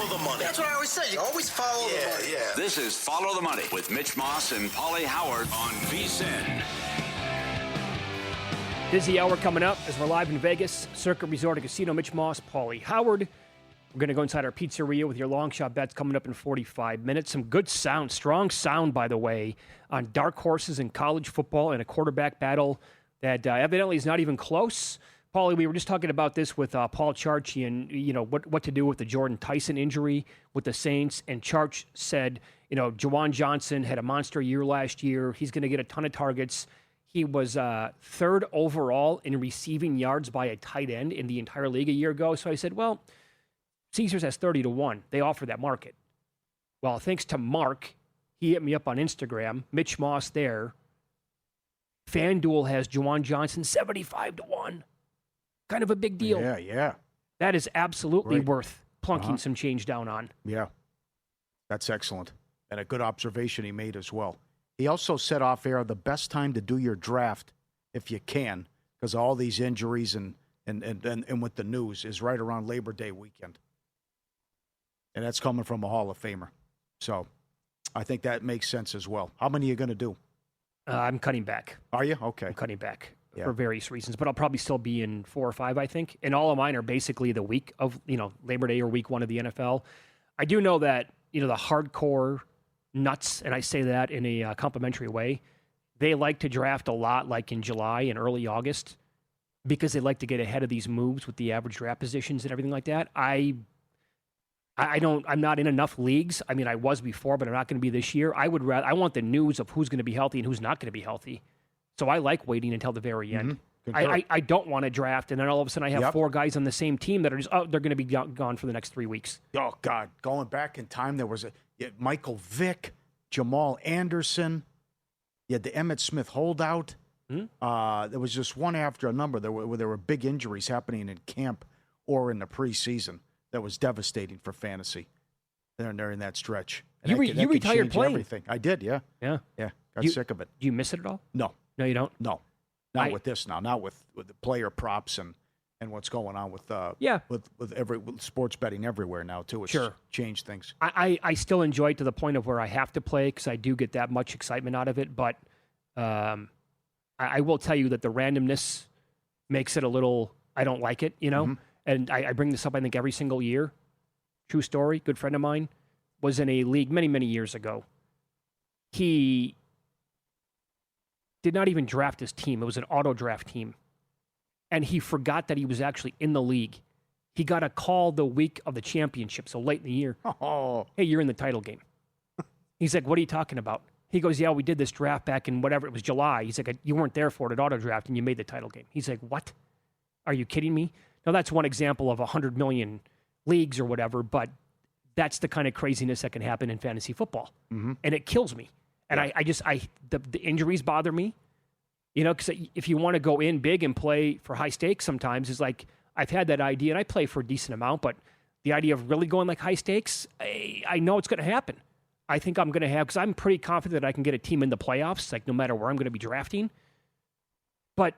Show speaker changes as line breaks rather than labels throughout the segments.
Follow the money. That's what I always say. You always follow the money. Yeah.
This is Follow the Money with Mitch Moss and Pauly Howard on VSiN.
Busy hour coming up as we're live in Vegas. Circuit Resort and Casino. Mitch Moss, Pauly Howard. We're going to go inside our pizzeria with your long shot bets coming up in 45 minutes. Some good sound, strong sound, by the way, on dark horses in college football and a quarterback battle that evidently is not even close. Pauly, we were just talking about this with Paul Charchi and, what to do with the Jordan Tyson injury with the Saints. And Charch said, Juwan Johnson had a monster year last year. He's going to get a ton of targets. He was third overall in receiving yards by a tight end in the entire league a year ago. So I said, well, Caesars has 30-1. They offer that market. Well, thanks to Mark, he hit me up on Instagram, Mitch Moss there. FanDuel has Juwan Johnson 75-1. Kind of a big deal.
Yeah.
That is absolutely worth plunking some change down on.
Yeah. That's excellent. And a good observation he made as well. He also said off air the best time to do your draft, if you can, because all these injuries and with the news, is right around Labor Day weekend. And that's coming from a Hall of Famer. So I think that makes sense as well. How many are you going to do?
I'm cutting back.
Are you? Okay.
I'm cutting back for various reasons, but I'll probably still be in 4 or 5, I think. And all of mine are basically the week of, Labor Day or week 1 of the NFL. I do know that, the hardcore nuts, and I say that in a complimentary way, they like to draft a lot like in July and early August because they like to get ahead of these moves with the average draft positions and everything like that. I'm not in enough leagues. I mean, I was before, but I'm not going to be this year. I want the news of who's going to be healthy and who's not going to be healthy. So I like waiting until the very end. I don't want to draft, and then all of a sudden I have 4 guys on the same team that are just, they're going to be gone for the next 3 weeks.
Oh, God. Going back in time, there was Michael Vick, Jamal Anderson. You had the Emmitt Smith holdout. There was just one after another. There were big injuries happening in camp or in the preseason that was devastating for fantasy during that stretch. And
you retired playing.
Everything. I did, yeah.
Yeah.
Got sick of it.
Do you miss it at all?
No.
No, you don't?
No. Not with this now. Not with the player props and what's going on with with sports betting everywhere now too. It's changed things.
I still enjoy it to the point of where I have to play because I do get that much excitement out of it. But I will tell you that the randomness makes it a little. I don't like it, And I bring this up, I think, every single year. True story. Good friend of mine was in a league many, many years ago. He did not even draft his team. It was an auto draft team. And he forgot that he was actually in the league. He got a call the week of the championship, so late in the year.
Oh.
Hey, you're in the title game. He's like, what are you talking about? He goes, yeah, we did this draft back in whatever, it was July. He's like, you weren't there for it at auto draft, and you made the title game. He's like, what? Are you kidding me? Now, that's one example of 100 million leagues or whatever, but that's the kind of craziness that can happen in fantasy football. And it kills me. And the injuries bother me, because if you want to go in big and play for high stakes sometimes, it's like, I've had that idea, and I play for a decent amount, but the idea of really going like high stakes, I know it's going to happen. I think I'm going to have, because I'm pretty confident that I can get a team in the playoffs, like no matter where I'm going to be drafting. But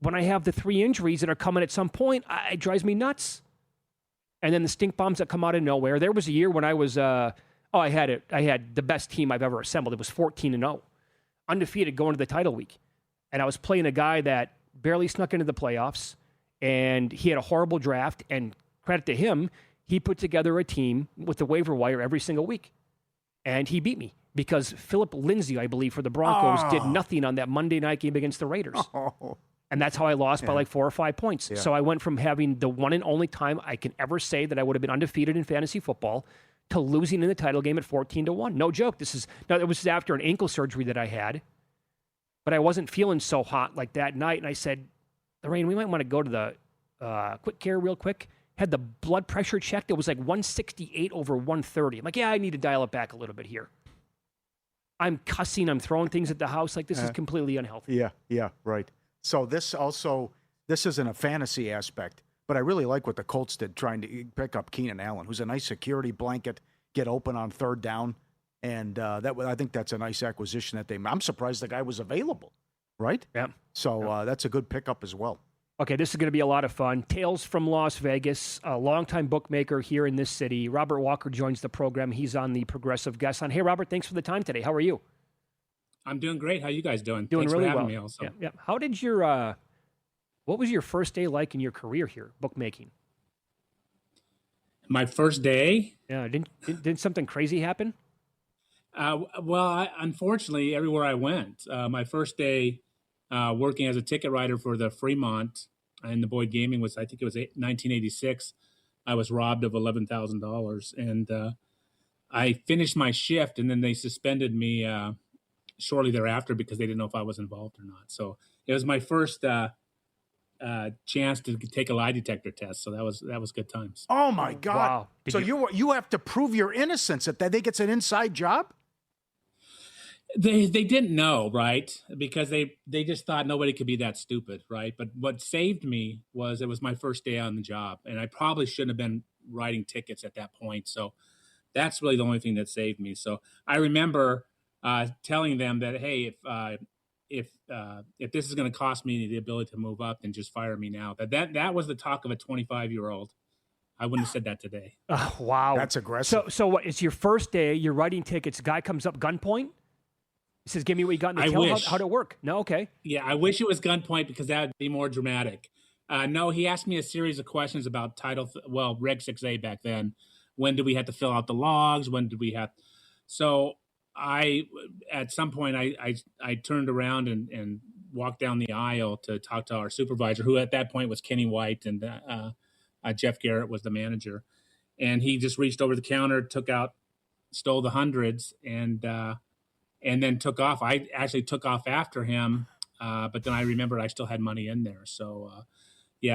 when I have the 3 injuries that are coming at some point, it drives me nuts. And then the stink bombs that come out of nowhere. There was a year when I was, I had the best team I've ever assembled. It was 14-0, undefeated going to the title week. And I was playing a guy that barely snuck into the playoffs, and he had a horrible draft. And credit to him, he put together a team with the waiver wire every single week. And he beat me because Philip Lindsay, I believe, for the Broncos, did nothing on that Monday night game against the Raiders. And that's how I lost by like 4 or 5 points. Yeah. So I went from having the one and only time I can ever say that I would have been undefeated in fantasy football to losing in the title game at 14-1. No joke. It was after an ankle surgery that I had, but I wasn't feeling so hot like that night. And I said, Lorraine, we might want to go to the quick care real quick. Had the blood pressure checked. It was like 168 over 130. I'm like, yeah, I need to dial it back a little bit here. I'm cussing. I'm throwing things at the house. Like, this is completely unhealthy.
Yeah, right. So this isn't a fantasy aspect, but I really like what the Colts did trying to pick up Keenan Allen, who's a nice security blanket, get open on 3rd down, and I think that's a nice acquisition that I'm surprised the guy was available, right?
Yeah.
So that's a good pickup as well.
Okay, this is going to be a lot of fun. Tales from Las Vegas, a longtime bookmaker here in this city. Robert Walker joins the program. He's on the Progressive Guest Line. Hey, Robert, thanks for the time today. How are you?
I'm doing great. How you guys doing?
Doing
Thanks
really
for having
well.
me also.
Yeah, yeah. How did your what was your first day like in your career here, bookmaking?
My first day?
Yeah, didn't something crazy happen?
Unfortunately, everywhere I went, my first day working as a ticket writer for the Fremont and the Boyd Gaming I think it was 1986. I was robbed of $11,000, and I finished my shift, and then they suspended me shortly thereafter because they didn't know if I was involved or not. So it was my first chance to take a lie detector test. So that was good times.
Oh my God!
Wow.
So you have to prove your innocence. If they think it's an inside job.
They didn't know, right? Because they just thought nobody could be that stupid, right? But what saved me was it was my first day on the job, and I probably shouldn't have been writing tickets at that point. So that's really the only thing that saved me. So I remember telling them that, hey, if this is going to cost me the ability to move up, then just fire me now. That was the talk of a 25-year-old. I wouldn't have said that today.
Oh, wow,
that's aggressive.
So what? It's your first day. You're writing tickets. Guy comes up gunpoint. He says, "Give me what you got in the till." How'd it work? No, okay.
Yeah, I wish it was gunpoint because that would be more dramatic. No, he asked me a series of questions about Reg 6A back then. When did we have to fill out the logs? When did we have? So at some point, I turned around and walked down the aisle to talk to our supervisor, who at that point was Kenny White, and Jeff Garrett was the manager. And he just reached over the counter, stole the hundreds, and then took off. I actually took off after him, but then I remembered I still had money in there. So,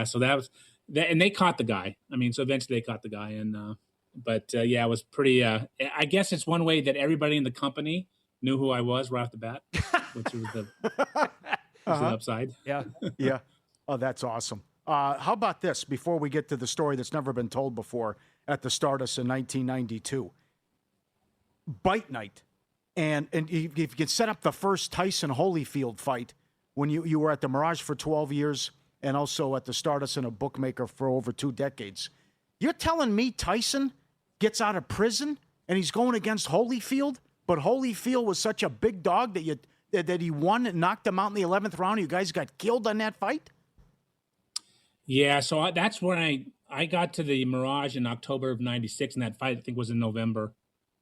so that was that. And they caught the guy. I mean, so eventually they caught the guy. And, it was pretty, I guess it's one way that everybody in the company knew who I was right off the bat, which was the upside.
Yeah.
Yeah. Oh, that's awesome. How about this before we get to the story that's never been told before at the Stardust in 1992? Bite night. And if you could set up the first Tyson Holyfield fight when you were at the Mirage for 12 years and also at the Stardust and a bookmaker for over 2 decades, you're telling me Tyson gets out of prison and he's going against Holyfield, but Holyfield was such a big dog that he won and knocked him out in the 11th round. You guys got killed on that fight?
Yeah, so that's when I got to the Mirage in October of 96, and that fight I think was in November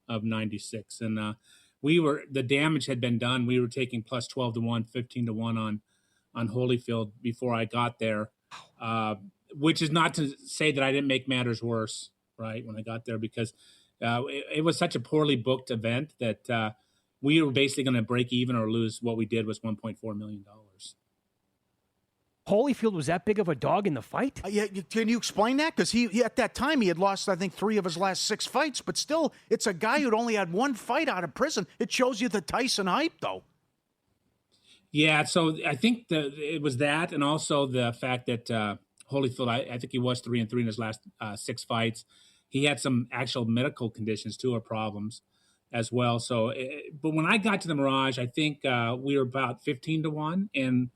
of 96. And the damage had been done. We were taking plus 12 to 1, 15 to 1 on Holyfield before I got there, which is not to say that I didn't make matters worse, right, when I got there, because it was such a poorly booked event that we were basically going to break even or lose. What we did was $1.4 million.
Holyfield was that big of a dog in the fight?
Yeah, can you explain that? Because he at that time he had lost, I think, 3 of his last 6 fights, but still, it's a guy who'd only had 1 fight out of prison. It shows you the Tyson hype, though.
Yeah, so I think it was that, and also the fact that Holyfield, I think he was 3-3 in his last 6 fights. He had some actual medical conditions too, or problems as well. So, but when I got to the Mirage, I think we were about 15 to 1, and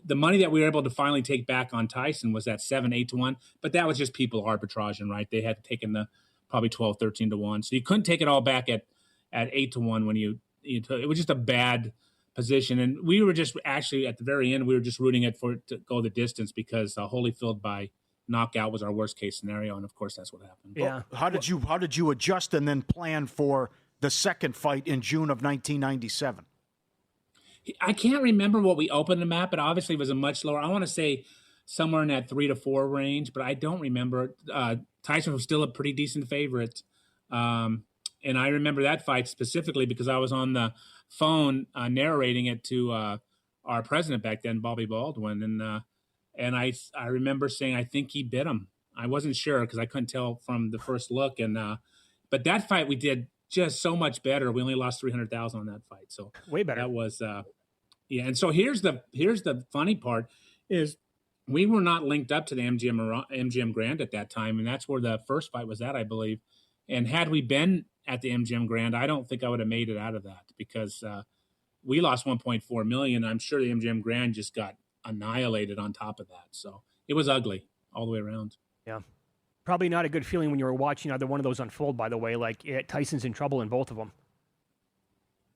the money that we were able to finally take back on Tyson was at 7-8 to 1, but that was just people arbitraging, right? They had taken the probably 12, 13 to 1. So you couldn't take it all back at 8 to 1 when you it was just a bad position. And we were just actually at the very end, we were just rooting for it to go the distance because Holyfield by knockout was our worst case scenario. And of course that's what happened.
Yeah.
Well, how did you adjust and then plan for the second fight in June of 1997?
I can't remember what we opened them at, but obviously it was a much lower. I want to say somewhere in that 3 to 4 range, but I don't remember. Tyson was still a pretty decent favorite. And I remember that fight specifically because I was on the phone narrating it to our president back then, Bobby Baldwin. And I remember saying, I think he bit him. I wasn't sure because I couldn't tell from the first look. But that fight we did just so much better. We only lost $300,000 on that fight. So
way better.
That was, yeah. And so here's the funny part is we were not linked up to the MGM Grand at that time. And that's where the first fight was at, I believe. And had we been at the MGM Grand, I don't think I would have made it out of that because we lost $1.4 million. I'm sure the MGM Grand just got annihilated on top of that. So it was ugly all the way around.
Yeah. Probably not a good feeling when you were watching either one of those unfold, by the way. Like, Tyson's in trouble in both of them.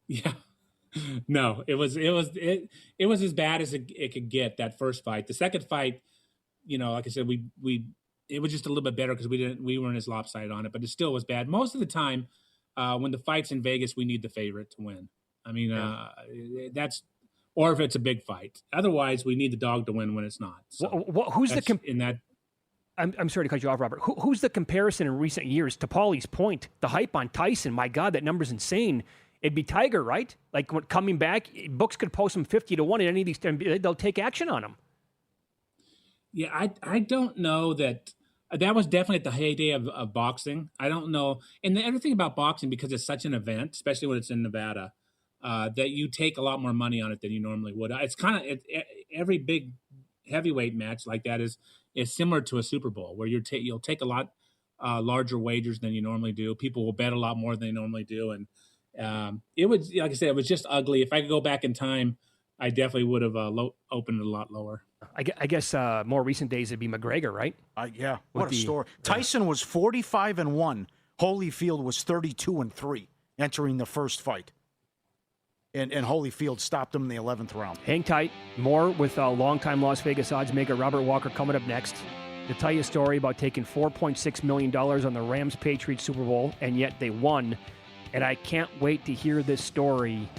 Yeah. No, it was as bad as it could get, that first fight. The second fight, like I said, it was just a little bit better because we weren't as lopsided on it, but it still was bad. Most of the time, when the fight's in Vegas, we need the favorite to win. I mean, or if it's a big fight. Otherwise, we need the dog to win when it's not. So
who's I'm sorry to cut you off, Robert. Who's the comparison in recent years? To Pauly's point, the hype on Tyson, my God, that number's insane. It'd be Tiger, right? Like, when coming back, books could post him 50-1 in any of these, they'll take action on him.
Yeah, I don't know that was definitely at the heyday of boxing. I don't know. And the other thing about boxing, because it's such an event, especially when it's in Nevada, that you take a lot more money on it than you normally would. It's kind of every big heavyweight match like that is similar to a Super Bowl, where you'll take a lot larger wagers than you normally do. People will bet a lot more than they normally do. And it was, like I said, it was just ugly. If I could go back in time, I definitely would have opened it a lot lower.
I guess more recent days it'd be McGregor, right?
Yeah, what a story. Tyson was 45-1. Holyfield was 32-3 entering the first fight. And Holyfield stopped him in the 11th round.
Hang tight. More with longtime Las Vegas odds maker Robert Walker coming up next to tell you a story about taking $4.6 million on the Rams-Patriots Super Bowl, and yet they won. And I can't wait to hear this story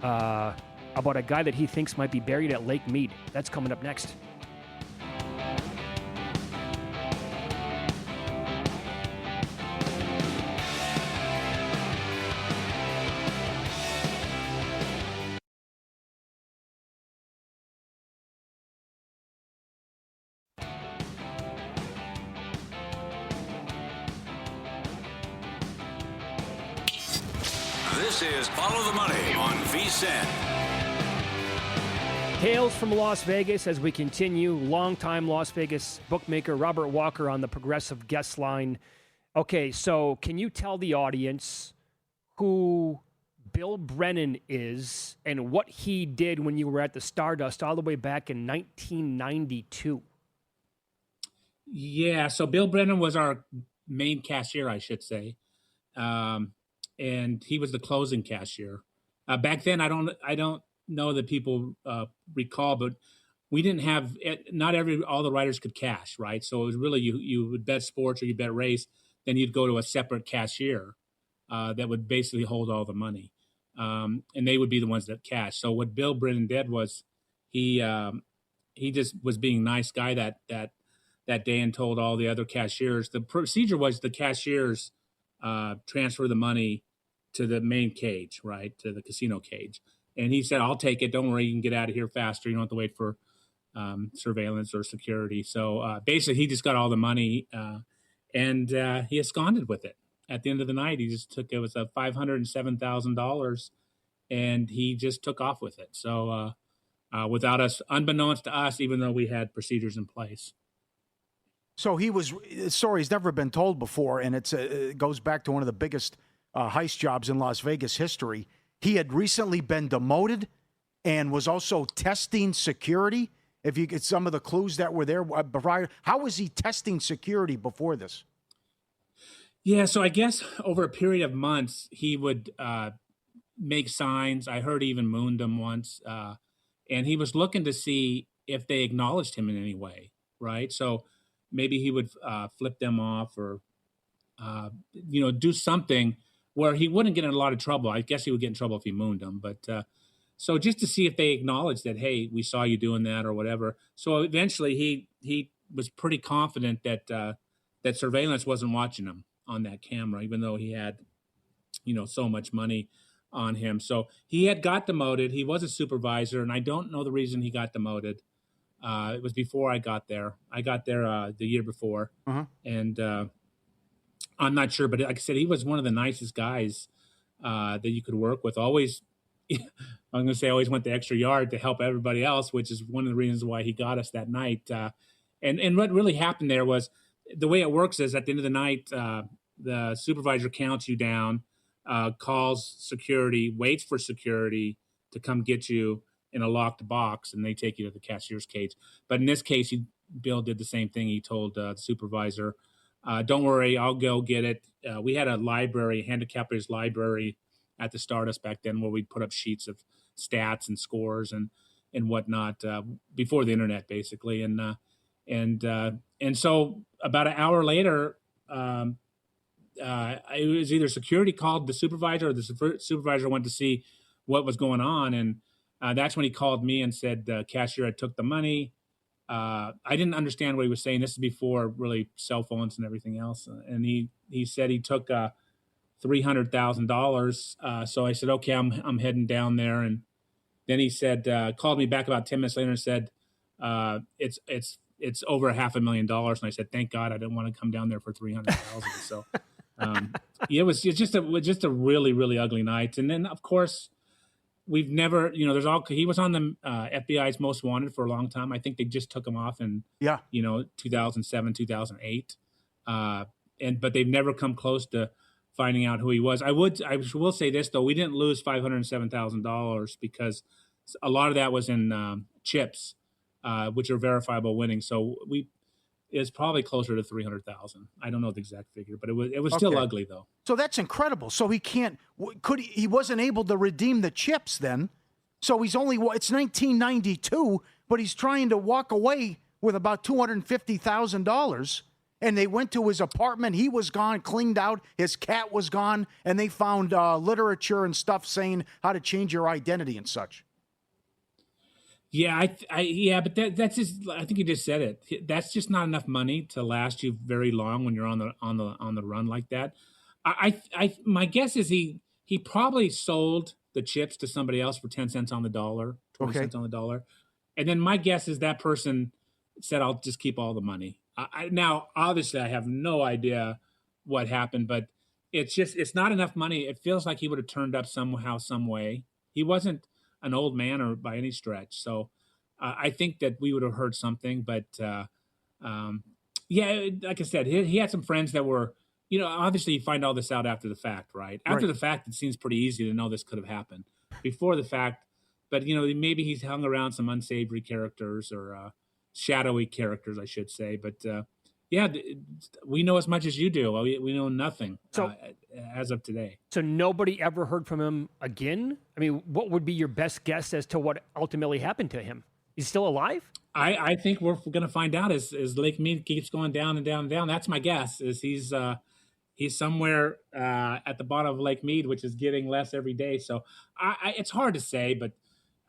about a guy that he thinks might be buried at Lake Mead. That's coming up next.
This is Follow the Money on VSiN.
Tales from Las Vegas as we continue. Longtime Las Vegas bookmaker Robert Walker on the Progressive guest line. Okay, so can you tell the audience who Bill Brennan is and what he did when you were at the Stardust all the way back in 1992?
Yeah, so Bill Brennan was our main cashier, I should say. And he was the closing cashier. Back then, I don't know that people recall, but we didn't have all the writers could cash, right? So it was really you would bet sports or you bet race, then you'd go to a separate cashier that would basically hold all the money, and they would be the ones that cash. So what Bill Brennan did was he just was being a nice guy that day and told all the other cashiers. The procedure was the cashiers transfer the money to the main cage, right, to the casino cage. And he said, I'll take it. Don't worry. You can get out of here faster. You don't have to wait for surveillance or security. So basically, he just got all the money and he absconded with it. At the end of the night, he just took, it was $507,000 and he just took off with it. So without us, unbeknownst to us, even though we had procedures in place.
So the story's never been told before, and it goes back to one of the biggest heist jobs in Las Vegas history. He had recently been demoted and was also testing security. If you get some of the clues that were there, how was he testing security before this?
Yeah, so I guess over a period of months, he would make signs. I heard he even mooned them once. And he was looking to see if they acknowledged him in any way, right? So maybe he would flip them off or, do something where he wouldn't get in a lot of trouble. I guess he would get in trouble if he mooned them. But so just to see if they acknowledged that, hey, we saw you doing that or whatever. So eventually he was pretty confident that surveillance wasn't watching him on that camera, even though he had, so much money on him. So he had got demoted. He was a supervisor, and I don't know the reason he got demoted. It was before I got there. I got there the year before, and I'm not sure. But like I said, he was one of the nicest guys that you could work with. Always, I'm going to say, always went the extra yard to help everybody else, which is one of the reasons why he got us that night. And what really happened there was the way it works is at the end of the night, the supervisor counts you down, calls security, waits for security to come get you. in a locked box, and they take you to the cashier's cage. But in this case, Bill did the same thing. He told the supervisor, "Don't worry, I'll go get it." We had a library, handicappers library at the Stardust back then, where we'd put up sheets of stats and scores and whatnot before the internet, basically. And so about an hour later, it was either security called the supervisor or the supervisor went to see what was going on. And that's when he called me and said the cashier had took the money. I didn't understand what he was saying. This is before really cell phones and everything else. And he said he took $300,000. So I said, okay, I'm heading down there. And then he said, called me back about 10 minutes later and said, it's over $500,000. And I said, thank God I didn't want to come down there for 300,000. So it was just a really, really ugly night. And then of course we've never, he was on the FBI's most wanted for a long time. I think they just took him off in 2007, 2008. But they've never come close to finding out who he was. I will say this though, we didn't lose $507,000 because a lot of that was in chips, which are verifiable winnings. So it's probably closer to 300,000. I don't know the exact figure, but it was still ugly though.
So that's incredible. So he wasn't able to redeem the chips then. So it's 1992, but he's trying to walk away with about $250,000. And they went to his apartment. He was gone, cleaned out. His cat was gone. And they found literature and stuff saying how to change your identity and such.
Yeah, but that's just. I think you just said it. That's just not enough money to last you very long when you're on the run like that. My guess is he probably sold the chips to somebody else for 10 cents on the dollar, 20 cents on the dollar, and then my guess is that person said, "I'll just keep all the money." Now, obviously, I have no idea what happened, but it's not enough money. It feels like he would have turned up somehow, some way. He wasn't an old man or by any stretch. So I think that we would have heard something, but like I said, he had some friends that were, obviously you find all this out after the fact, right? After the fact, it seems pretty easy to know this could have happened. Before the fact, but maybe he's hung around some unsavory characters or shadowy characters, I should say. But we know as much as you do. We know nothing as of today.
So nobody ever heard from him again? I mean, what would be your best guess as to what ultimately happened to him? He's still alive?
I think we're going to find out as Lake Mead keeps going down and down and down. That's my guess. Is he's somewhere at the bottom of Lake Mead, which is getting less every day. So it's hard to say, but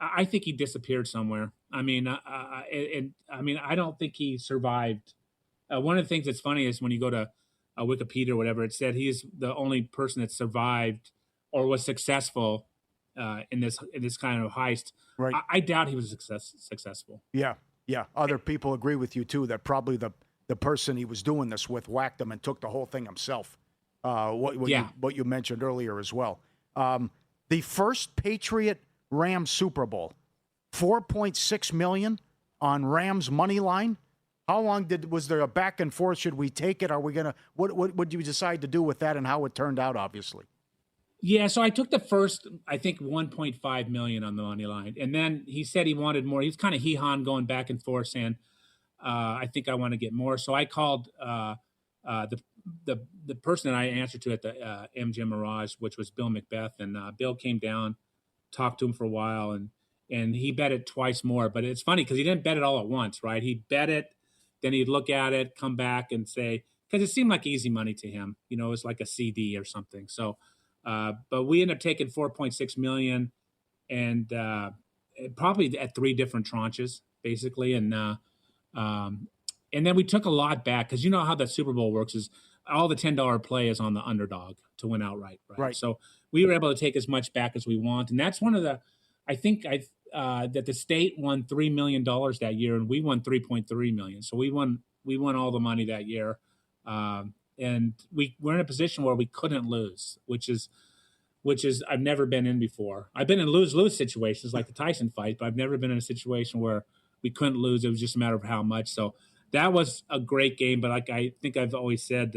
I think he disappeared somewhere. I mean, I don't think he survived. One of the things that's funny is when you go to Wikipedia or whatever, it said he's the only person that survived or was successful in this kind of heist. Right. I doubt he was successful.
Yeah. Other people agree with you too that probably the person he was doing this with whacked him and took the whole thing himself. What you mentioned earlier as well. The first Patriot Rams Super Bowl, $4.6 million on Rams money line. How long was there a back and forth? Should we take it? Are we gonna? What would you decide to do with that, and how it turned out? Obviously.
Yeah, so I took the first, I think, 1.5 million on the money line, and then he said he wanted more. He was kind of hee-hawing, going back and forth, saying, "I think I want to get more." So I called the person that I answered to at the MGM Mirage, which was Bill Macbeth, and Bill came down, talked to him for a while, and he bet it twice more. But it's funny because he didn't bet it all at once, right? He bet it. Then he'd look at it, come back and say, because it seemed like easy money to him, it was like a CD or something. So, but we ended up taking 4.6 million and probably at 3 different tranches, basically. And then we took a lot back because you know how the Super Bowl works is all the $10 play is on the underdog to win outright. Right. So we were able to take as much back as we want. And that's one of the, I think that the state won $3 million that year, and we won $3.3 million. So we won all the money that year, and we're in a position where we couldn't lose, which is I've never been in before. I've been in lose situations like the Tyson fight, but I've never been in a situation where we couldn't lose. It was just a matter of how much. So that was a great game, but like I think I've always said,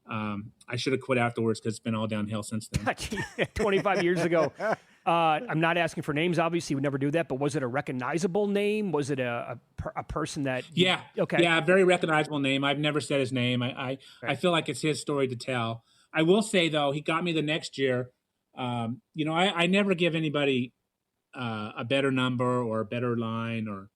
I should have quit afterwards because it's been all downhill since then.
25 years ago. I'm not asking for names. Obviously, we would never do that. But was it a recognizable name? Was it a person that?
Yeah.
Okay.
Yeah, very recognizable name. I've never said his name. I feel like it's his story to tell. I will say though, he got me the next year. I never give anybody a better number or a better line or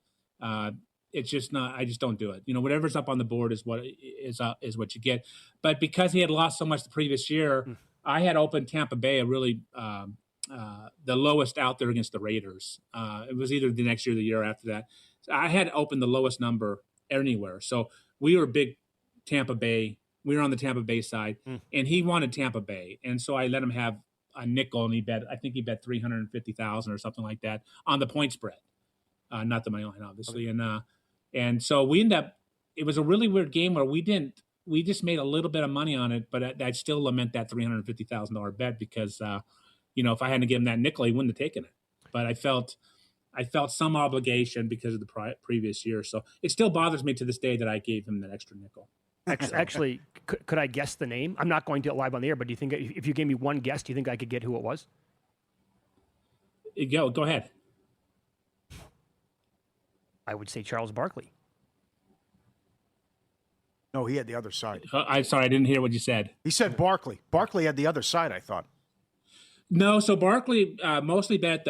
it's just not. I just don't do it. Whatever's up on the board is what you get. But because he had lost so much the previous year, I had opened Tampa Bay a really the lowest out there against the Raiders. It was either the next year or the year after that. So I had opened the lowest number anywhere. So we were big Tampa Bay. We were on the Tampa Bay side, and he wanted Tampa Bay, and so I let him have a nickel, and I think he bet 350,000 or something like that on the point spread, not the money line, obviously. Okay. And so we ended up. It was a really weird game where we just made a little bit of money on it, but I still lament that $350,000 bet because, if I hadn't given him that nickel, he wouldn't have taken it. But I felt some obligation because of the previous year. So it still bothers me to this day that I gave him that extra nickel.
Actually, could I guess the name? I'm not going to live on the air, but do you think if you gave me one guess, do you think I could get who it was?
Go ahead.
I would say Charles Barkley.
No, he had the other side.
I'm sorry, I didn't hear what you said.
He said Barkley. Barkley had the other side, I thought.
No, so Barkley mostly bet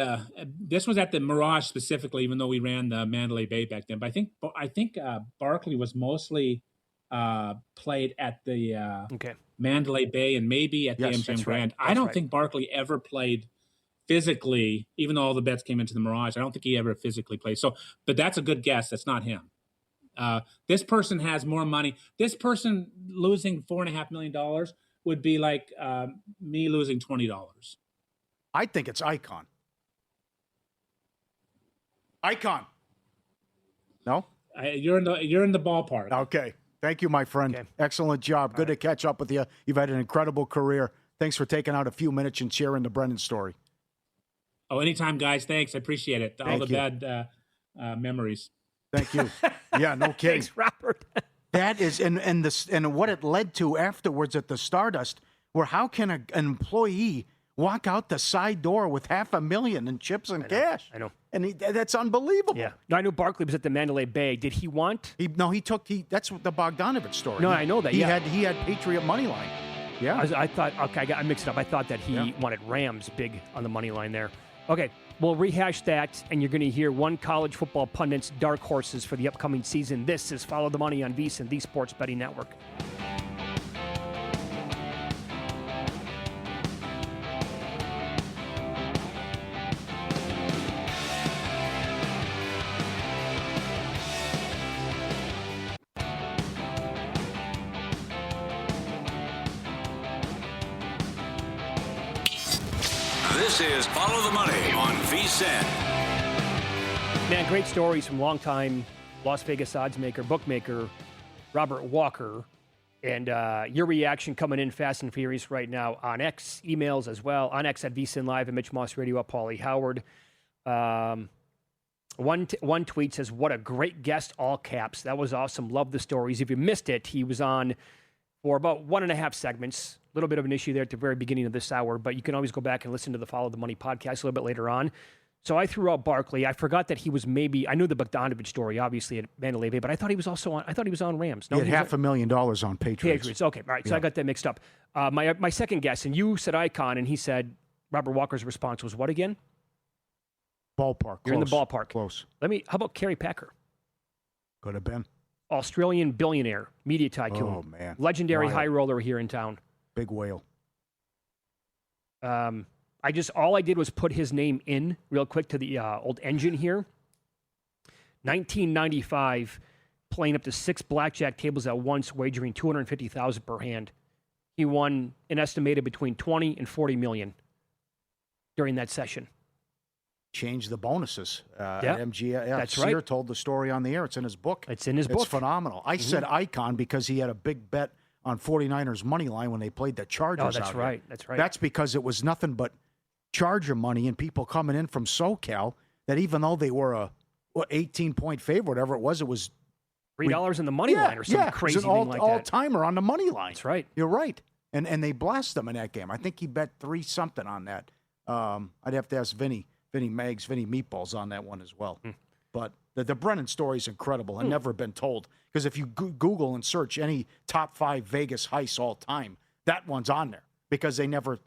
this was at the Mirage specifically, even though we ran the Mandalay Bay back then. But I think Barkley was mostly played at the Mandalay Bay and maybe at the MGM Grand. I don't think Barkley ever played physically, even though all the bets came into the Mirage. I don't think he ever physically played. So, but that's a good guess. That's not him. This person has more money. This person losing $4.5 million would be like me losing $20.
I think it's Icon. Icon. No?
You're in the ballpark.
Okay. Thank you, my friend. Okay. Excellent job. Good to catch up with you. You've had an incredible career. Thanks for taking out a few minutes and sharing the Brennan story.
Oh, anytime, guys. Thanks. I appreciate it. All the bad memories.
Thank you. Yeah, no kidding.
Thanks, Robert.
That is, and what it led to afterwards at the Stardust, where how can an employee walk out the side door with $500,000 in chips and cash?
I know.
And that's unbelievable.
Yeah. No, I knew Barkley was at the Mandalay Bay. Did he want?
That's the Bogdanovich story.
No, I know that.
He had Patriot money line. Yeah.
I thought, okay, I mixed it up. I thought that he wanted Rams big on the money line there. Okay, we'll rehash that, and you're going to hear one college football pundit's dark horses for the upcoming season. This is Follow the Money on VSiN, the Sports Betting Network.
This is Follow the Money on VSiN.
Man, great stories from longtime Las Vegas odds maker, bookmaker, Robert Walker. And your reaction coming in fast and furious right now on X, emails as well. On X at VSiN Live and Mitch Moss Radio at Pauly Howard. One tweet says, "What a great guest, all caps. That was awesome. Love the stories." If you missed it, he was on for about 1.5 segments. A little bit of an issue there at the very beginning of this hour, but you can always go back and listen to the Follow the Money podcast a little bit later on. So I threw out Barkley. I forgot that he was I knew the Bogdanovich story, obviously, at Mandalay Bay, but I thought he was also on Rams.
No, he had $500,000 on Patriots.
Okay, all right. So I got that mixed up. My second guess, and you said Icon, and he said Robert Walker's response was what again?
Ballpark.
You're in the ballpark.
Close.
How about Kerry Packer?
Could have been.
Australian billionaire, media tycoon.
Oh, man.
Legendary high roller here in town.
Big whale.
All I did was put his name in real quick to the old engine here. 1995, playing up to 6 blackjack tables at once, wagering $250,000 per hand. He won an estimated between 20 and 40 million during that session.
Changed the bonuses at MGM. Yeah,
that's
Sear
right.
told the story on the air. It's in his book.
It's book.
It's phenomenal. I said Icon because he had a big bet on 49ers money line when they played the Chargers.
Oh, that's right. That's right.
That's because it was nothing but Charger money and people coming in from SoCal that even though they were a 18-point favorite, whatever it was
$3 in the money line or something crazy thing like that.
All-timer on the money line.
That's right.
You're right. And they blasted him in that game. I think he bet 3 something on that. I'd have to ask Vinny Meatballs on that one as well. But the Brennan story is incredible and never been told. Because if you Google and search any top 5 Vegas heists all time, that one's on there. Because they never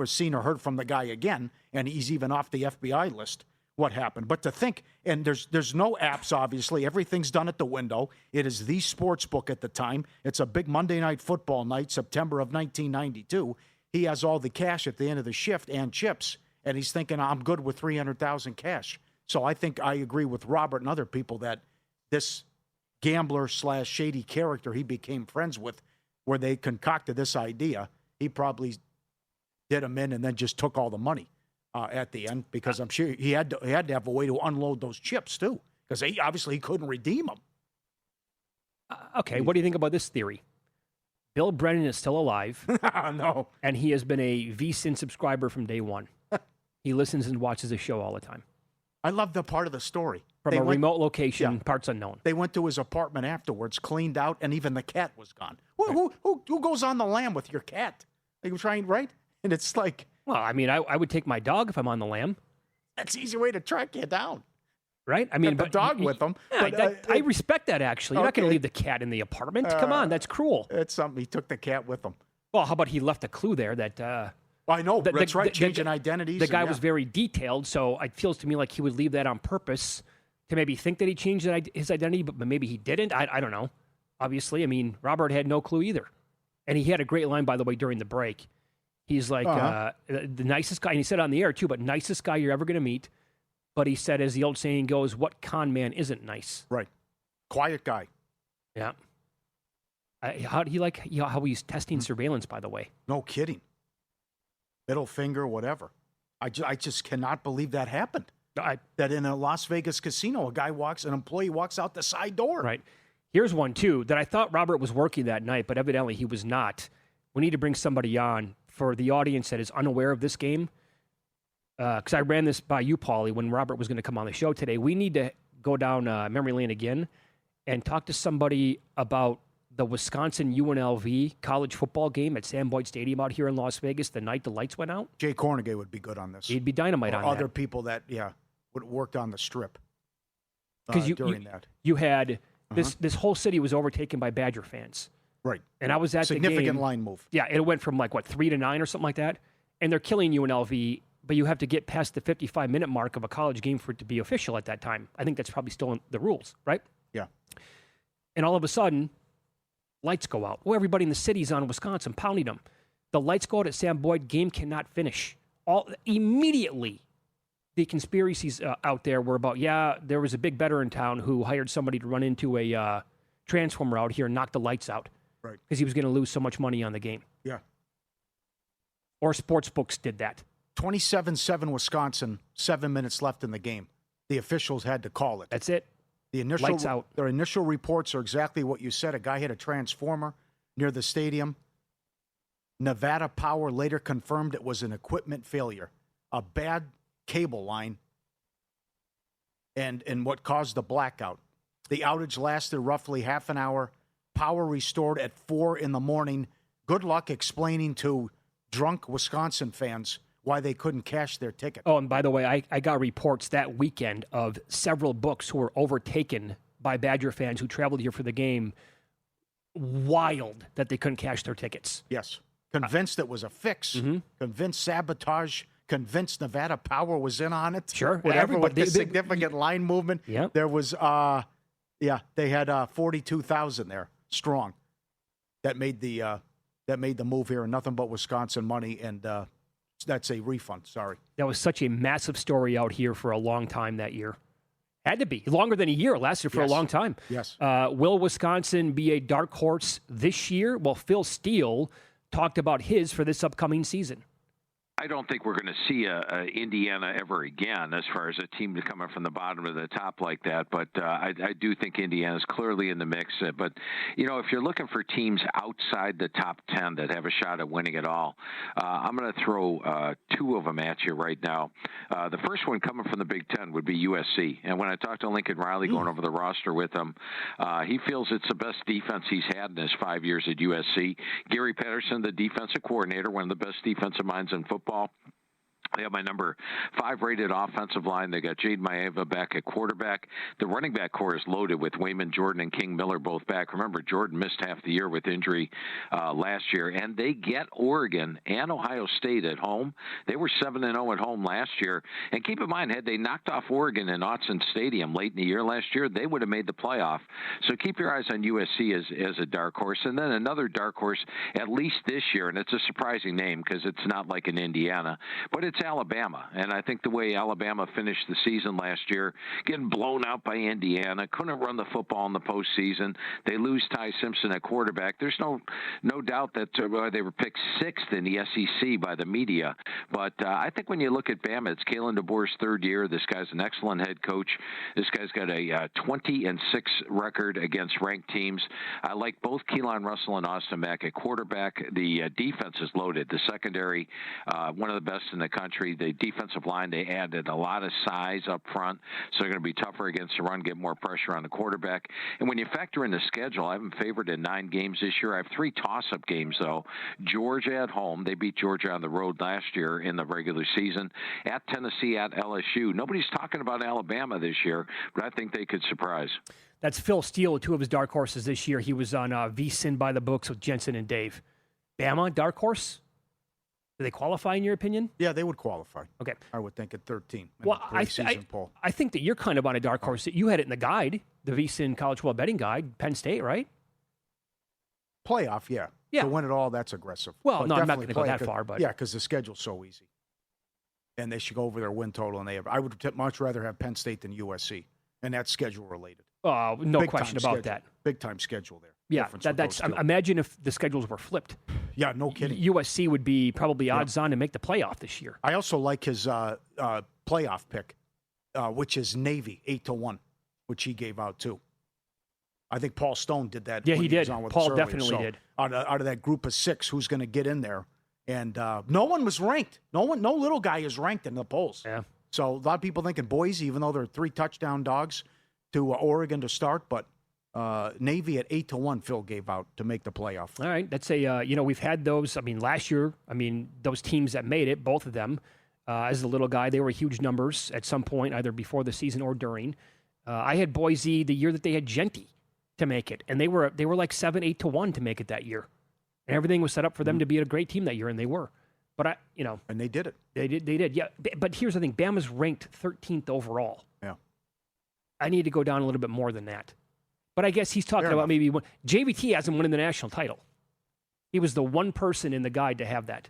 seen or heard from the guy again, and he's even off the FBI list. What happened? But to think, and there's no apps, obviously. Everything's done at the window. It is the sports book at the time. It's a big Monday Night Football night, September of 1992. He has all the cash at the end of the shift and chips, and he's thinking, I'm good with $300,000 cash. So I think I agree with Robert and other people that this gambler / shady character he became friends with, where they concocted this idea, he probably did him in and then just took all the money. At the end, because I'm sure he had to have a way to unload those chips too, because he couldn't redeem them.
Okay, what do you think about this theory? Bill Brennan is still alive.
No,
and he has been a VSiN subscriber from day one. He listens and watches the show all the time.
I love the part of the story
from a remote location, parts unknown.
They went to his apartment afterwards, cleaned out, and even the cat was gone. Who goes on the lam with your cat? Are you trying right? And it's like.
Well, I mean, I would take my dog if I'm on the lam.
That's an easy way to track you down.
Right? I mean,
the dog with them.
Yeah, I respect that, actually. You're not going to leave the cat in the apartment. Come on, that's cruel.
It's something. He took the cat with him.
Well, how about he left a clue there that...
I know. That's right. Changing identities.
The guy was very detailed, so it feels to me like he would leave that on purpose to maybe think that he changed his identity, but maybe he didn't. I don't know. Obviously, I mean, Robert had no clue either. And he had a great line, by the way, during the break. He's like the nicest guy, and he said on the air too, but nicest guy you're ever going to meet. But he said, as the old saying goes, what con man isn't nice?
Right. Quiet guy.
Yeah. How do you like how he's testing surveillance, by the way?
No kidding. Middle finger, whatever. I just cannot believe that happened. That in a Las Vegas casino, an employee walks out the side door.
Right. Here's one, too, that I thought Robert was working that night, but evidently he was not. We need to bring somebody on for the audience that is unaware of this game. Because I ran this by you, Pauly, when Robert was going to come on the show today. We need to go down memory lane again and talk to somebody about the Wisconsin UNLV college football game at Sam Boyd Stadium out here in Las Vegas the night the lights went out.
Jay Cornegay would be good on this.
He'd be dynamite on that.
Other people that, would worked on the strip during that.
You had this whole city was overtaken by Badger fans.
Right.
And I was at the game.
Significant line move.
Yeah, it went from 3 to 9 or something like that. And they're killing UNLV, but you have to get past the 55-minute mark of a college game for it to be official at that time. I think that's probably still in the rules, right?
Yeah.
And all of a sudden, lights go out. Well, everybody in the city's on Wisconsin, pounding them. The lights go out at Sam Boyd, game cannot finish. Immediately, the conspiracies out there were about, there was a big bettor in town who hired somebody to run into a transformer out here and knock the lights out.
Right.
Because he was going to lose so much money on the game.
Yeah.
Or sports books did that.
27-7 Wisconsin, 7 minutes left in the game. The officials had to call it.
That's it.
Lights out. Their initial reports are exactly what you said. A guy hit a transformer near the stadium. Nevada Power later confirmed it was an equipment failure. A bad cable line and what caused the blackout. The outage lasted roughly half an hour. Power restored at 4 in the morning. Good luck explaining to drunk Wisconsin fans why they couldn't cash their ticket.
Oh, and by the way, I got reports that weekend of several books who were overtaken by Badger fans who traveled here for the game. Wild that they couldn't cash their tickets.
Yes. Convinced it was a fix. Mm-hmm. Convinced sabotage. Convinced Nevada Power was in on it.
Sure.
Whatever with the significant line movement.
Yeah.
There was, they had 42,000 there, strong. That made the move here, and nothing but Wisconsin money, and that's a refund. Sorry.
That was such a massive story out here for a long time that year. Had to be. Longer than a year. It lasted for a long time.
Yes.
Will Wisconsin be a dark horse this year? Well, Phil Steele talked about his for this upcoming season.
I don't think we're going to see Indiana ever again as far as a team coming from the bottom to the top like that. But I do think Indiana's clearly in the mix. But, if you're looking for teams outside the top 10 that have a shot at winning it all, I'm going to throw two of them at you right now. The first one coming from the Big Ten would be USC. And when I talked to Lincoln Riley going over the roster with him, he feels it's the best defense he's had in his 5 years at USC. Gary Patterson, the defensive coordinator, one of the best defensive minds in football. They have my number 5 rated offensive line. They got Jade Maeva back at quarterback. The running back core is loaded with Wayman Jordan and King Miller both back. Remember, Jordan missed half the year with injury last year. And they get Oregon and Ohio State at home. They were 7-0 at home last year. And keep in mind, had they knocked off Oregon in Autzen Stadium late in the year last year, they would have made the playoff. So keep your eyes on USC as a dark horse. And then another dark horse, at least this year, and it's a surprising name because it's not like in Indiana, but it's Alabama. And I think the way Alabama finished the season last year, getting blown out by Indiana, couldn't run the football in the postseason. They lose Ty Simpson at quarterback. There's no doubt that they were picked 6th in the SEC by the media. But I think when you look at Bama, it's Kalen DeBoer's 3rd year. This guy's an excellent head coach. This guy's got a 20-6 record against ranked teams. I like both Keelan Russell and Austin Mack at quarterback. The defense is loaded. The secondary, one of the best in the country. The defensive line, they added a lot of size up front, so they're going to be tougher against the run, get more pressure on the quarterback. And when you factor in the schedule, I have them favored in 9 games this year. I have 3 toss-up games, though. Georgia at home. They beat Georgia on the road last year in the regular season. At Tennessee, at LSU. Nobody's talking about Alabama this year, but I think they could surprise.
That's Phil Steele, 2 of his dark horses this year. He was on VSiN by the books with Jensen and Dave. Bama, dark horse? Do they qualify in your opinion?
Yeah, they would qualify.
Okay.
I would think at 13.
Well, I think that you're kind of on a dark horse. You had it in the guide, the VSiN College Football Betting Guide, Penn State, right?
Playoff, yeah.
Yeah.
To win it all, that's aggressive.
Well,
but
no, I'm not
definitely
going to go that far. But
yeah, because the schedule's so easy. And they should go over their win total. And I would much rather have Penn State than USC. And that's schedule related.
No
Big
question
time
about
schedule.
that.
Big time schedule there.
Yeah, that's. Imagine if the schedules were flipped.
Yeah, no kidding.
USC would be probably odds on to make the playoff this year.
I also like his playoff pick, which is Navy 8-1, which he gave out too. I think Paul Stone did that.
Yeah,
when
he did.
Was on with
Paul
us earlier.
definitely did.
Out of that group of 6, who's going to get in there? And no one was ranked. No little guy is ranked in the polls.
Yeah.
So a lot of people thinking Boise, even though they're 3 touchdown dogs, to Oregon to start, but Navy at 8-1, Phil gave out to make the playoff.
All right, that's we've had those. I mean, last year, those teams that made it, both of them, as a little guy, they were huge numbers at some point, either before the season or during. I had Boise the year that they had Genty to make it, and they were like 7-8-1 to make it that year, and everything was set up for them to be a great team that year, and they were. But
and they did it. They
did. Yeah, but here's the thing: Bama's ranked 13th overall.
Yeah.
I need to go down a little bit more than that. But I guess he's talking about maybe one. JVT hasn't won the national title. He was the one person in the guide to have that.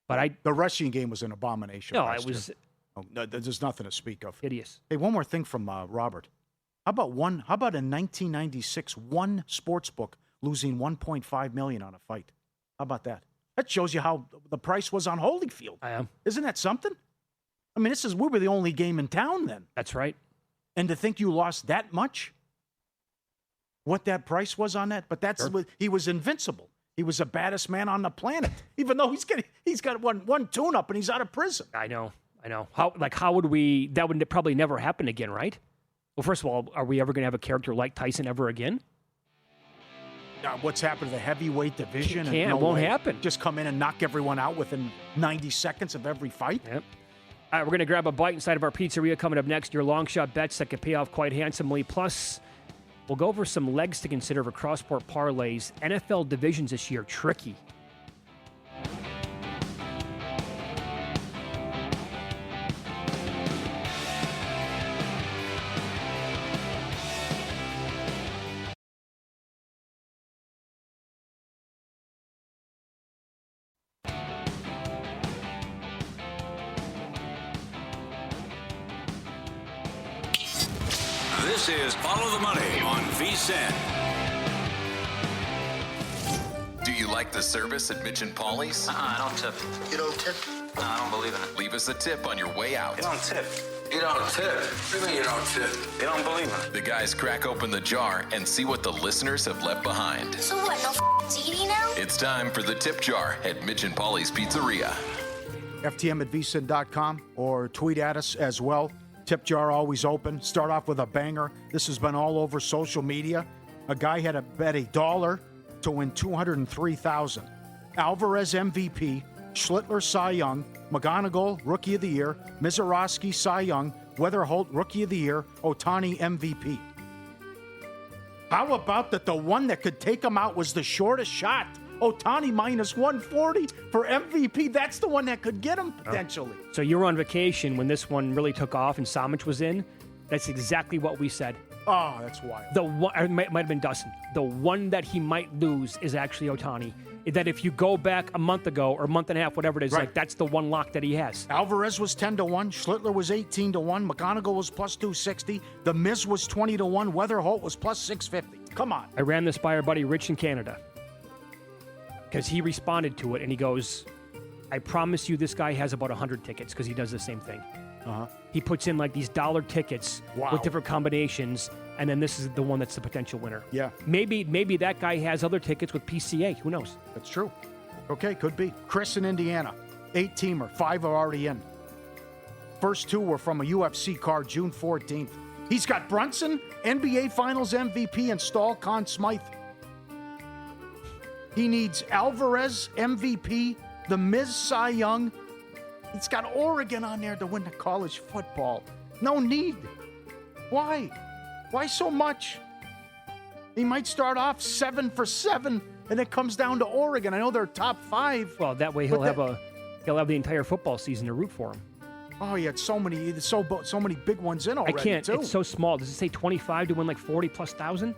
But the
rushing game was an abomination.
No, it was.
No, there's nothing to speak of.
Hideous.
Hey, one more thing from Robert. How about in 1996, one sports book losing $1.5 million on a fight? How about that? That shows you how the price was on Holyfield.
I am.
Isn't that something? I mean, we were the only game in town then.
That's right.
And to think you lost that much, what that price was on that, but he was invincible. He was the baddest man on the planet, even though he's got one tune-up and he's out of prison.
I know. How would we? That would probably never happen again, right? Well, first of all, are we ever going to have a character like Tyson ever again?
What's happened to the heavyweight division?
It won't happen.
Just come in and knock everyone out within 90 seconds of every fight?
Yep. All right, we're going to grab a bite inside of our pizzeria coming up next. Your long shot bets that could pay off quite handsomely. Plus, we'll go over some legs to consider for crossport parlays. NFL divisions this year, tricky.
This is Follow the Money on VSiN.
Do you like the service at Mitch and Pauly's?
I don't tip. You don't tip? No, I don't believe in it.
Leave us a tip on your way out.
You don't tip. You don't tip. What do you mean you don't tip? You don't believe in it.
The guys crack open the jar and see what the listeners have left behind.
So what, no TV now?
It's time for the tip jar at Mitch and Pauly's Pizzeria.
FTM at vsin.com or tweet at us as well. Tip jar always open. Start off with a banger. This has been all over social media. A guy had to bet $1 to win $203,000. Alvarez MVP, Schlittler, Cy Young. McGonigal, Rookie of the Year. Mizorowski, Cy Young. Weatherholt, Rookie of the Year. Ohtani, MVP. How about that the one that could take him out was the shortest shot? Ohtani minus 140 for MVP. That's the one that could get him potentially.
So you were on vacation when this one really took off and Samich was in. That's exactly what we said.
Oh, that's wild.
The one, or it might have been Dustin. The one that he might lose is actually Ohtani. That if you go back a month ago or a month and a half, whatever it is,
Right.
like that's the one lock that he has.
Alvarez was 10-1. Schlittler was 18-1. McGonigal was plus 260. The Miz was 20-1. Weatherholt was plus 650. Come on.
I ran this by our buddy Rich in Canada because he responded to it and he goes, I promise you this guy has about 100 tickets because he does the same thing. He puts in like these dollar tickets
Wow.
with different combinations, and then this is the one that's the potential winner.
Yeah.
Maybe that guy has other tickets with PCA. Who knows?
That's true. Okay, could be. Chris in Indiana, 8-teamer. 5 are already in. First 2 were from a UFC card June 14th. He's got Brunson, NBA Finals MVP, and Stahl Conn Smythe. He needs Alvarez, MVP, the Miz Cy Young. He's got Oregon on there to win the college football. No need. Why? Why so much? He might start off 7 for 7, and it comes down to Oregon. I know they're top 5.
Well, that way he'll have the entire football season to root for him.
Oh, yeah, it's so many big ones in already.
I can't.
Too.
It's so small. Does it say 25 to win like 40 plus thousand?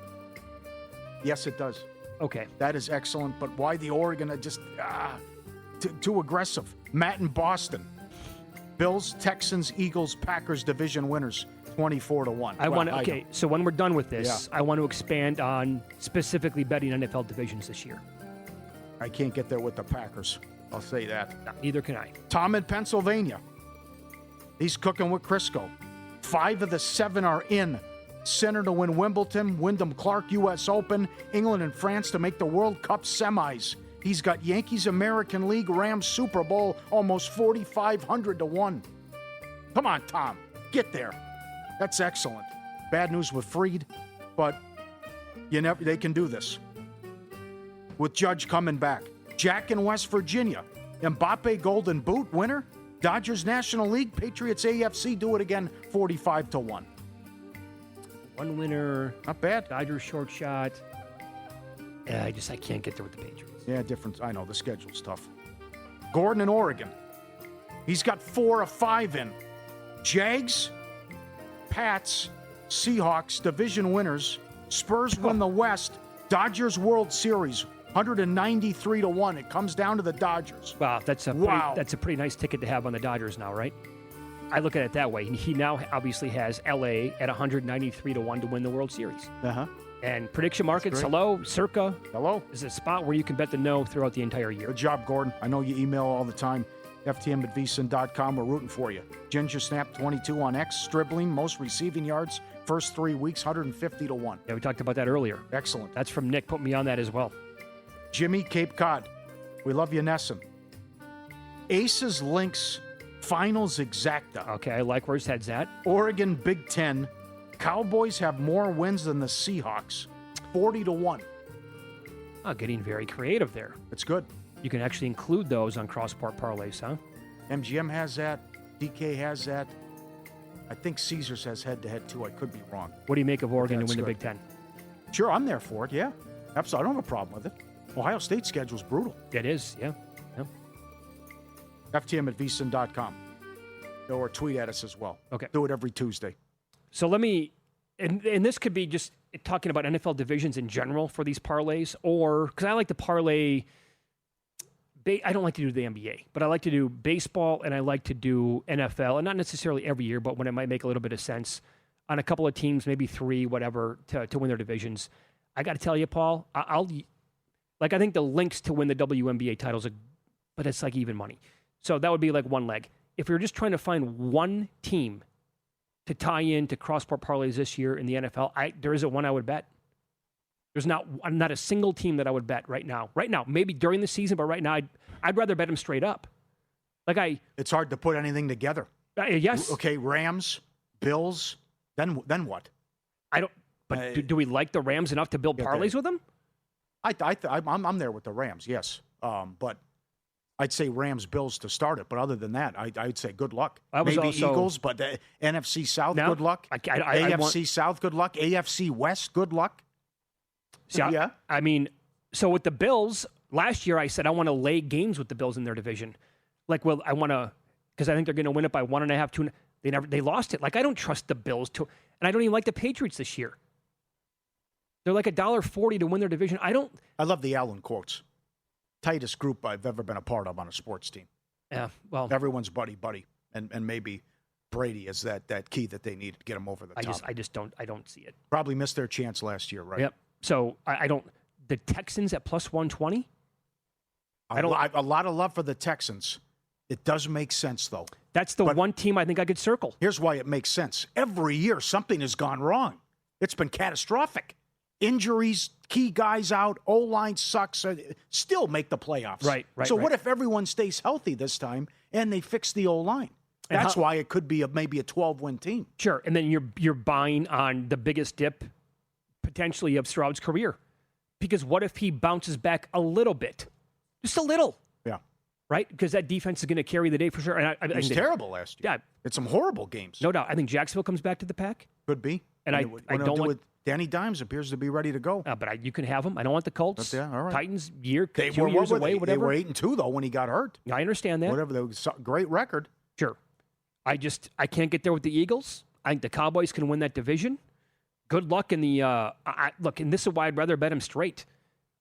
Yes, it does.
Okay.
That is excellent. But why the Oregon? Too aggressive. Matt in Boston. Bills, Texans, Eagles, Packers division winners. 24-1.
So when we're done with this, I want to expand on specifically betting NFL divisions this year.
I can't get there with the Packers. I'll say that.
No, neither can I.
Tom in Pennsylvania. He's cooking with Crisco. 5 of the 7 are in. Center to win Wimbledon, Wyndham Clark U.S. Open, England and France to make the World Cup semis. He's got Yankees American League, Rams Super Bowl, almost 4,500 to 1. Come on, Tom. Get there. That's excellent. Bad news with Freed, but they can do this. With Judge coming back. Jack in West Virginia. Mbappe Golden Boot winner. Dodgers National League, Patriots AFC do it again, 45 to 1.
One winner.
Not bad.
Dodgers short shot. I can't get there with the Patriots.
Yeah, different. I know, the schedule's tough. Gordon in Oregon. He's got 4 of 5 in. Jags, Pats, Seahawks, division winners. Spurs win the West. Dodgers World Series, 193 to 1. It comes down to the Dodgers.
Wow, that's a pretty nice ticket to have on the Dodgers now, right? I look at it that way. He now obviously has LA at 193 to 1 to win the World Series. And prediction markets, hello, Circa.
Hello.
Is a spot where you can bet the no throughout the entire year.
Good job, Gordon. I know you email all the time. FTM@vsin.com. We're rooting for you. Ginger Snap 22 on X. Stribling, most receiving yards. First 3 weeks, 150 to 1.
Yeah, we talked about that earlier.
Excellent.
That's from Nick. Put me on that as well.
Jimmy, Cape Cod. We love you, Nesson. Aces, Lynx, Finals Exacta.
Okay, I like where his head's at.
Oregon, Big Ten. Cowboys have more wins than the Seahawks. 40 to 1.
Oh, getting very creative there.
It's good.
You can actually include those on cross-port parlays, huh?
MGM has that. DK has that. I think Caesars has head-to-head, too. I could be wrong.
What do you make of Oregon to win the
good.
Big Ten?
Sure, I'm there for it, yeah. Absolutely. I don't have a problem with it. Ohio State schedule's brutal.
It is, yeah.
FTM@vsin.com. Or tweet at us as well.
Okay.
Do it every Tuesday.
So let me, and this could be just talking about NFL divisions in general for these parlays, or, because I like to parlay, I don't like to do the NBA, but I like to do baseball and I like to do NFL, and not necessarily every year, but when it might make a little bit of sense, on a couple of teams, maybe 3, whatever, to win their divisions. I got to tell you, Paul, I think the Lynx to win the WNBA titles, but it's like even money. So that would be like one leg. If you're just trying to find one team to tie in to cross-port parlays this year in the NFL, there isn't one I would bet. There's not a single team that I would bet right now. Right now, maybe during the season, but right now, I'd rather bet them straight up.
It's hard to put anything together.
Yes.
Okay, Rams, Bills, then what?
I don't. But do we like the Rams enough to build parlays with them?
I'm there with the Rams, yes. But I'd say Rams, Bills to start it. But other than that, I'd say good luck.
I was
Maybe
also,
Eagles, but the NFC South,
now,
good luck. AFC South, good luck. AFC West, good luck.
Yeah. I mean, so with the Bills, last year I said I want to lay games with the Bills in their division. Like, well, I want to, because I think they're going to win it by 1.5, 2. They lost it. Like, I don't trust the Bills to, and I don't even like the Patriots this year. They're like $1.40 to win their division.
I love the Allen quotes. Tightest group I've ever been a part of on a sports team.
Yeah, well,
everyone's buddy, and maybe Brady is that key that they need to get them over the top.
I don't see it.
Probably missed their chance last year, right?
Yep. So I don't. The Texans at plus 120.
A lot of love for the Texans. It does make sense, though.
That's the one team I think I could circle.
Here's why it makes sense. Every year, something has gone wrong. It's been catastrophic. Injuries, key guys out, O-line sucks, still make the playoffs.
Right.
So what if everyone stays healthy this time and they fix the O-line? That's why it could be maybe a 12-win team.
Sure, and then you're buying on the biggest dip potentially of Stroud's career. Because what if he bounces back a little bit? Just a little.
Yeah.
Right? Because that defense is going to carry the day for sure. And
it was terrible last year.
Yeah.
It's some horrible games.
No doubt. I think Jacksonville comes back to the pack.
Could be.
And I don't want...
Danny Dimes appears to be ready to go.
But you can have him. I don't want the Colts.
Yeah, all right.
Titans, 2 years away, whatever.
They were 8-2, though, when he got hurt.
I understand that.
Whatever. They was a great record.
Sure. I can't get there with the Eagles. I think the Cowboys can win that division. Good luck in the look, and this is why I'd rather bet them straight.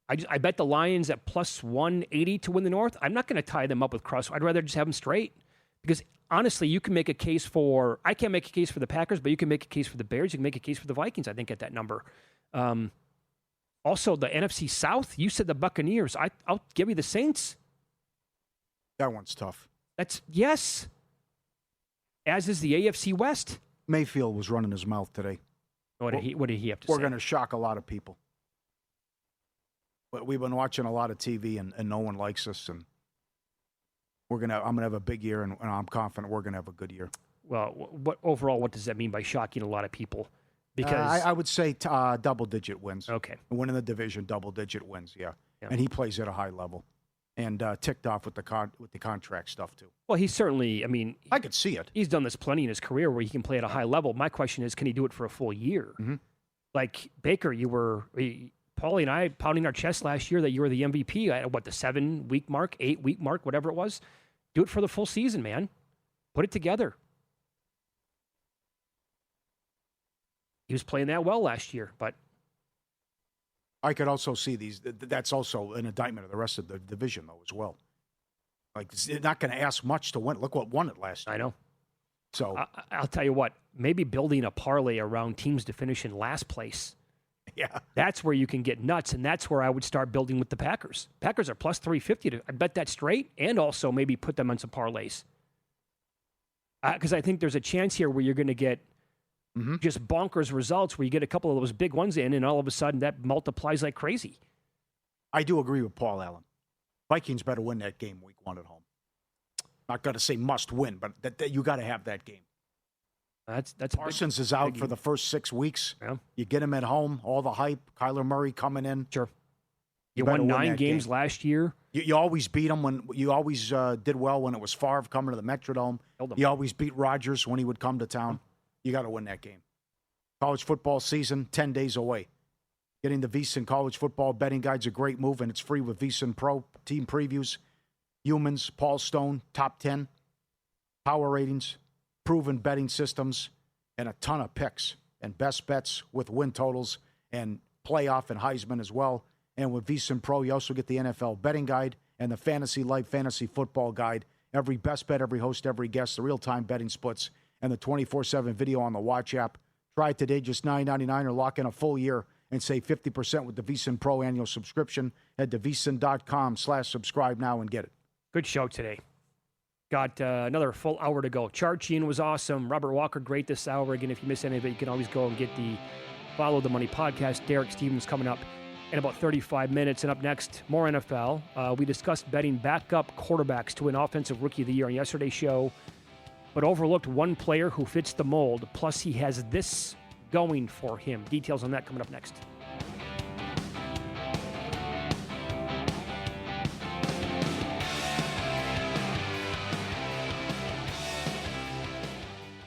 I bet the Lions at plus 180 to win the North. I'm not going to tie them up with Cross. I'd rather just have them straight. Because honestly, you can make a case for, I can't make a case for the Packers, but you can make a case for the Bears. You can make a case for the Vikings, I think, at that number. Also, the NFC South, you said the Buccaneers. I'll give you the Saints.
That one's tough.
Yes. As is the AFC West.
Mayfield was running his mouth today.
What did he have to say?
We're going to shock a lot of people. But we've been watching a lot of TV, and no one likes us, and I'm gonna have a big year, and I'm confident we're gonna have a good year.
Well, what does that mean by shocking a lot of people? Because
I would say double-digit wins.
Okay,
winning the division, double-digit wins. Yeah, and he plays at a high level, and ticked off with the contract stuff too.
Well, he's certainly. I mean,
I could see it.
He's done this plenty in his career where he can play at a high level. My question is, can he do it for a full year?
Mm-hmm.
Like Baker, Pauly and I pounding our chest last year that you were the MVP at the 7-week mark, 8-week mark, whatever it was. Do it for the full season, man. Put it together. He was playing that well last year, but
I could also see these. That's also an indictment of the rest of the division, though, as well. Like, they're not going to ask much to win. Look what won it last year.
I know.
So
I'll tell you what. Maybe building a parlay around teams to finish in last place.
Yeah,
that's where you can get nuts, and that's where I would start building with the Packers. Packers are plus 350. I bet that straight, and also maybe put them on some parlays. Because I think there's a chance here where you're going to get just bonkers results where you get a couple of those big ones in, and all of a sudden that multiplies like crazy.
I do agree with Paul Allen. Vikings better win that game week 1 at home. Not going to say must win, but that you got to have that game.
That's
Parsons is out for the first 6 weeks.
Yeah.
You get him at home, all the hype. Kyler Murray coming in.
Sure. You won 9 games last year.
You always beat them when you always did well when it was Favre coming to the Metrodome. You always beat Rodgers when he would come to town. You got to win that game. College football season 10 days away. Getting the VSiN College Football Betting Guide's a great move, and it's free with VSiN Pro team previews, humans, Paul Stone, top 10, power ratings, proven betting systems, and a ton of picks and best bets with win totals and playoff and Heisman as well. And with VSiN Pro, you also get the NFL betting guide and the Fantasy Life Fantasy Football Guide. Every best bet, every host, every guest, the real-time betting splits, and the 24/7 video on the Watch app. Try it today, just $9.99, or lock in a full year and save 50% with the VSiN Pro annual subscription. Head to vsin.com/subscribe now and get it.
Good show today. Got another full hour to go. Charchian was awesome. Robert Walker, great this hour. Again, if you miss any of it, you can always go and get the Follow the Money podcast. Derek Stevens coming up in about 35 minutes. And up next, more NFL. We discussed betting backup quarterbacks to win Offensive Rookie of the Year on yesterday's show, but overlooked one player who fits the mold. Plus, he has this going for him. Details on that coming up next.